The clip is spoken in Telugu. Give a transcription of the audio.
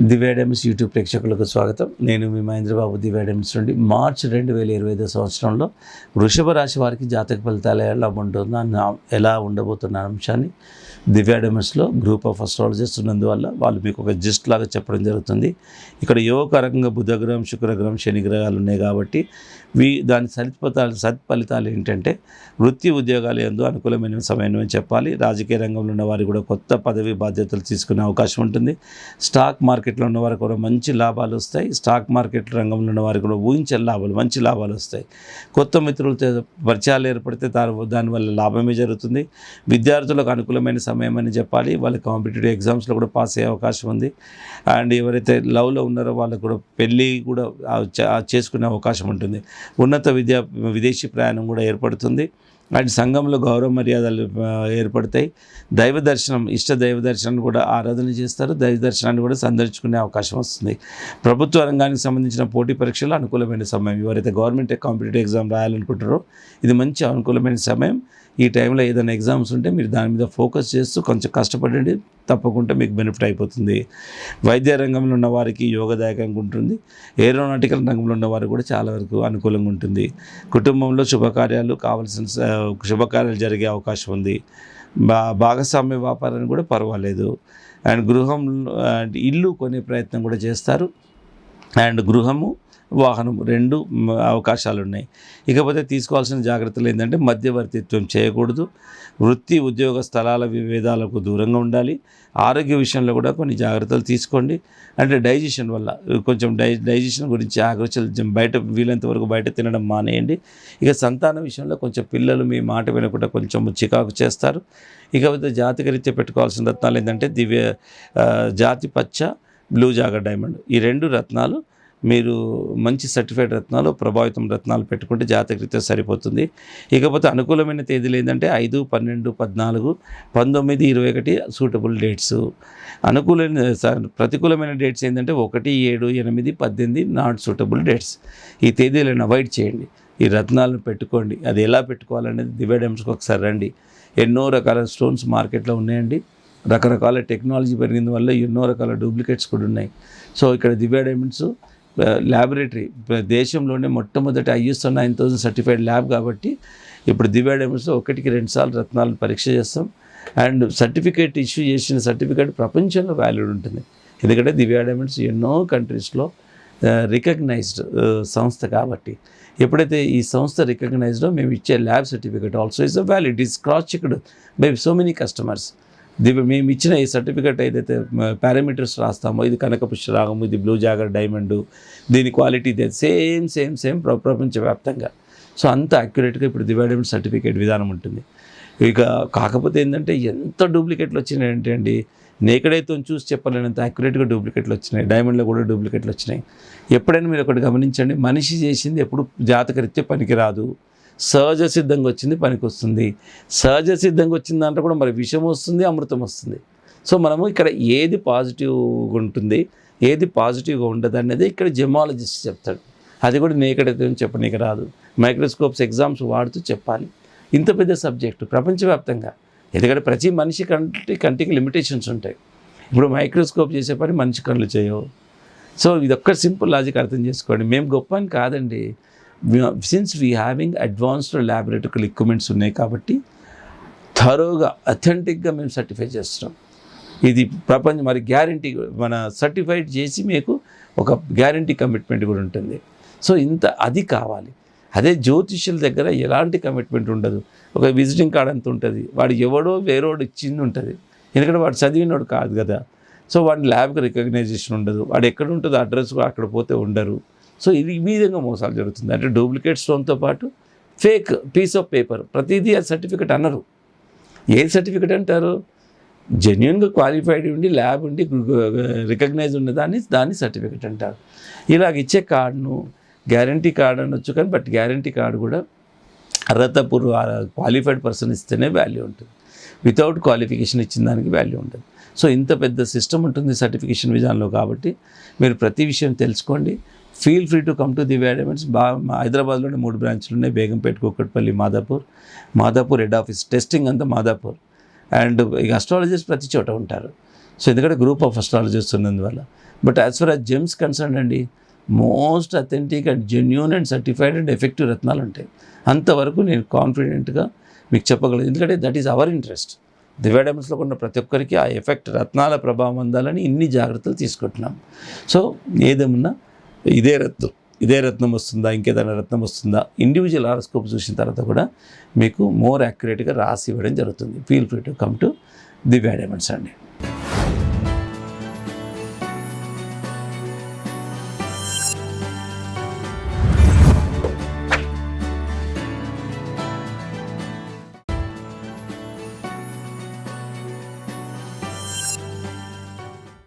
దివ్య డైమండ్స్ యూట్యూబ్ ప్రేక్షకులకు స్వాగతం. నేను మీ మహేంద్రబాబు, దివ్య డైమండ్స్ నుండి. మార్చి 2025 సంవత్సరంలో వృషభ రాశి వారికి జాతక ఫలితాలు ఎలా ఉండబోతున్న అంశాన్ని దివ్య డైమండ్స్లో గ్రూప్ ఆఫ్ అస్ట్రాలజర్స్ ఉన్నందువల్ల వాళ్ళు మీకు ఒక జిస్ట్ లాగా చెప్పడం జరుగుతుంది. ఇక్కడ యోగకరంగా బుధగ్రహం, శుక్రగ్రహం, శని గ్రహాలు ఉన్నాయి కాబట్టి దాని సత్ఫలితాలు ఏంటంటే వృత్తి ఉద్యోగాలు ఎందు అనుకూలమైన సమయం అని చెప్పాలి. రాజకీయ రంగంలో ఉన్న వారికి కూడా కొత్త పదవి బాధ్యతలు తీసుకునే అవకాశం ఉంటుంది. స్టాక్ మార్కెట్లో ఉన్న వారికి కూడా మంచి లాభాలు వస్తాయి. స్టాక్ మార్కెట్ రంగంలో ఉన్న వారికి కూడా ఊహించని లాభాలు, మంచి లాభాలు వస్తాయి. కొత్త మిత్రులతో పరిచయాలు ఏర్పడితే దానివల్ల లాభమే జరుగుతుంది. విద్యార్థులకు అనుకూలమైన సమయం అని చెప్పాలి. వాళ్ళకి కాంపిటేటివ్ ఎగ్జామ్స్లో కూడా పాస్ అయ్యే అవకాశం ఉంది. అండ్ ఎవరైతే లవ్లో ఉన్నారో వాళ్ళకు కూడా పెళ్ళి కూడా చేసుకునే అవకాశం ఉంటుంది. విదేశీ ప్రయాణం కూడా ఏర్పడుతుంది. అండ్ సంఘంలో గౌరవ మర్యాదలు ఏర్పడతాయి. దైవ దర్శనం, ఇష్ట దైవ దర్శనాన్ని కూడా ఆరాధన చేస్తారు. దైవ దర్శనాన్ని కూడా సందర్శించుకునే అవకాశం వస్తుంది. ప్రభుత్వ రంగానికి సంబంధించిన పోటీ పరీక్షలు అనుకూలమైన సమయం. ఎవరైతే గవర్నమెంట్ కాంపిటేటివ్ ఎగ్జామ్ రాయాలనుకుంటారో ఇది మంచి అనుకూలమైన సమయం. ఈ టైంలో ఏదైనా ఎగ్జామ్స్ ఉంటే మీరు దాని మీద ఫోకస్ చేస్తూ కొంచెం కష్టపడండి, తప్పకుండా మీకు బెనిఫిట్ అయిపోతుంది. వైద్య రంగంలో ఉన్న వారికి యోగదాయకంగా ఉంటుంది. ఏరోనాటికల్ రంగంలో ఉన్న వారికి కూడా చాలా వరకు అనుకూలంగా ఉంటుంది. కుటుంబంలో శుభకార్యాలు జరిగే అవకాశం ఉంది. భాగస్వామ్య వ్యాపారాన్ని కూడా పర్వాలేదు. అండ్ గృహం, ఇల్లు కొనే ప్రయత్నం కూడా చేస్తారు. అండ్ గృహము, వాహనం రెండు అవకాశాలు ఉన్నాయి. ఇకపోతే తీసుకోవాల్సిన జాగ్రత్తలు ఏంటంటే మధ్యవర్తిత్వం చేయకూడదు. వృత్తి ఉద్యోగ స్థలాల విభేదాలకు దూరంగా ఉండాలి. ఆరోగ్య విషయంలో కూడా కొన్ని జాగ్రత్తలు తీసుకోండి. అంటే డైజెషన్ వల్ల కొంచెం డైజెషన్ గురించి ఆలోచన, వీలైనంత వరకు బయట తినడం మానేయండి. ఇక సంతాన విషయంలో కొంచెం పిల్లలు మీ మాట వినకుండా కొంచెం చికాకు చేస్తారు. ఇకపోతే జాతకరీత్యా పెట్టుకోవాల్సిన రత్నాలు ఏంటంటే జాతి పచ్చ, బ్లూ జాగర్ డైమండ్, ఈ రెండు రత్నాలు మీరు మంచి సర్టిఫైడ్ రత్నాలు, ప్రభావితం రత్నాలు పెట్టుకుంటే జాతకరీత్యా సరిపోతుంది. ఇకపోతే అనుకూలమైన తేదీలు ఏంటంటే 5, 12, 14, 19, 21 సూటబుల్ డేట్స్. ప్రతికూలమైన డేట్స్ ఏంటంటే 1, 7, 8, 18 నాట్ సూటబుల్ డేట్స్. ఈ తేదీలను అవాయిడ్ చేయండి. ఈ రత్నాలను పెట్టుకోండి. అది ఎలా పెట్టుకోవాలనేది దివ్య డైమండ్స్కి ఒకసారి రండి. ఎన్నో రకాల స్టోన్స్ మార్కెట్లో ఉన్నాయండి. రకరకాల టెక్నాలజీ పెరిగిన వల్ల ఎన్నో రకాల డూప్లికేట్స్ కూడా ఉన్నాయి. సో ఇక్కడ దివ్య డైమండ్స్ ల్యాబొరేటరీ, దేశంలోనే మొట్టమొదటి ISO 9000 సర్టిఫైడ్ ల్యాబ్ కాబట్టి ఇప్పుడు దివ్య డైమండ్స్లో 1కి 2 సార్లు రత్నాలను పరీక్ష చేస్తాం. అండ్ సర్టిఫికేట్ ఇష్యూ చేసిన సర్టిఫికేట్ ప్రపంచంలో వాల్యూడ్ ఉంటుంది. ఎందుకంటే దివ్య డైమండ్స్ ఎన్నో కంట్రీస్లో రికగ్నైజ్డ్ సంస్థ కాబట్టి ఎప్పుడైతే ఈ సంస్థ రికగ్నైజ్డో మేము ఇచ్చే lab certificate also is a valid, is cross checked by so many customers. మేము ఇచ్చిన ఈ సర్టిఫికేట్ ఏదైతే పారామీటర్స్ రాస్తామో, ఇది కనక పుష్యరాగము, ఇది బ్లూ జాగర్ డైమండ్, దీని క్వాలిటీ ఇదే సేమ్ ప్రపంచవ్యాప్తంగా. సో అంత యాక్యురేట్గా ఇప్పుడు దివ్య డైమండ్ సర్టిఫికేట్ విధానం ఉంటుంది. ఇక కాకపోతే ఏంటంటే ఎంత డూప్లికేట్లు వచ్చినాయి అంటే అండి, నేకడైతే చూసి చెప్పలేనంత యాక్యురేట్గా డూప్లికేట్లు వచ్చినాయి. డైమండ్లో కూడా డూప్లికేట్లు వచ్చినాయి. ఎప్పుడైనా మీరు ఒకటి గమనించండి, మనిషి చేసింది ఎప్పుడు జాతకరీత్యా పనికిరాదు. సహజ సిద్ధంగా వచ్చింది పనికి వస్తుంది. సహజ సిద్ధంగా వచ్చిన దాంట్లో కూడా మరి విషం వస్తుంది, అమృతం వస్తుంది. సో మనము ఇక్కడ ఏది పాజిటివ్గా ఉంటుంది, ఏది పాజిటివ్గా ఉండదు అనేది ఇక్కడ జెమాలజిస్ట్ చెప్తాడు. అది కూడా నేకడైతే చెప్పనీకి రాదు. మైక్రోస్కోప్స్ ఎగ్జామ్స్ వాడుతూ చెప్పాలి. ఇంత పెద్ద సబ్జెక్టు ప్రపంచవ్యాప్తంగా, ఎందుకంటే ప్రతి మనిషి కంటికి లిమిటేషన్స్ ఉంటాయి. ఇప్పుడు మైక్రోస్కోప్ చేసే పని మనిషి కళ్ళు చేయవు. సో ఇది ఒక్క సింపుల్ లాజిక్ అర్థం చేసుకోండి. మేము గొప్ప అని కాదండి. Since we having advanced laboratory equipments ఉన్నాయి కాబట్టి థరోగా అథెంటిక్గా మేము సర్టిఫై చేస్తున్నాం. ఇది మరి గ్యారంటీ మన సర్టిఫైడ్ చేసి మీకు ఒక గ్యారంటీ కమిట్మెంట్ కూడా ఉంటుంది. సో అది కావాలి. అదే జ్యోతిష్యుల దగ్గర ఎలాంటి కమిట్మెంట్ ఉండదు. ఒక విజిటింగ్ కార్డ్ అంత ఉంటుంది, వాడు ఎవడో వేరోడు ఇచ్చింది ఉంటుంది. ఎందుకంటే వాడు చదివినోడు కాదు కదా. సో వాడి ల్యాబ్కి రికగ్నైజేషన్ ఉండదు. వాడు ఎక్కడ ఉంటుందో అడ్రస్ కూడా అక్కడ పోతే ఉండరు. సో ఇది ఈ విధంగా మోసాలు జరుగుతుంది. అంటే డూప్లికేట్ స్టోన్తో పాటు ఫేక్ పీస్ ఆఫ్ పేపర్, ప్రతిదీ ఆ సర్టిఫికెట్ అనరు. ఏ సర్టిఫికెట్ అంటారు? జెన్యున్గా క్వాలిఫైడ్ ఉండి ల్యాబ్ ఉండి రికగ్నైజ్ ఉన్న దాన్ని సర్టిఫికెట్ అంటారు. ఇలాగ ఇచ్చే కార్డును గ్యారంటీ కార్డు అనొచ్చు, కానీ బట్ గ్యారంటీ కార్డు కూడా అర్హతపూర్వ క్వాలిఫైడ్ పర్సన్ ఇస్తేనే వాల్యూ ఉంటుంది. వితౌట్ క్వాలిఫికేషన్ ఇచ్చిన దానికి వాల్యూ ఉంటుంది. సో ఇంత పెద్ద సిస్టమ్ ఉంటుంది సర్టిఫికేషన్ విధానంలో కాబట్టి మీరు ప్రతి విషయం తెలుసుకోండి. Feel free to come to Divya diamonds. హైదరాబాద్లోనే 3 బ్రాంచ్లు ఉన్నాయి. Begumpet, Kukatpally, Madhapur head office. Testing అంతా మాదాపూర్. అండ్ ఇక అస్ట్రాలజర్స్ ప్రతి చోట ఉంటారు. సో ఎందుకంటే గ్రూప్ ఆఫ్ అస్ట్రాలజర్స్ ఉన్నందువల్ల. But as far as gems concern అండి, most authentic and genuine and certified and effective రత్నాలు ఉంటాయి. అంతవరకు నేను కాన్ఫిడెంట్గా మీకు చెప్పగలను. ఎందుకంటే that is our interest. Divya డైమండ్స్లో ఉన్న ప్రతి ఒక్కరికి ఆ ఎఫెక్ట్ రత్నాల ప్రభావం అందాలని ఇన్ని జాగ్రత్తలు తీసుకుంటున్నాం. సో ఏదేమన్నా ఇదే రత్నం వస్తుందా, ఇంకేదైనా రత్నం వస్తుందా, ఇండివిజువల్ హారోస్కోప్ చూసిన తర్వాత కూడా మీకు మోర్ యాక్యురేట్గా రాసి ఇవ్వడం జరుగుతుంది. Feel free to come to Divya diamonds అండి.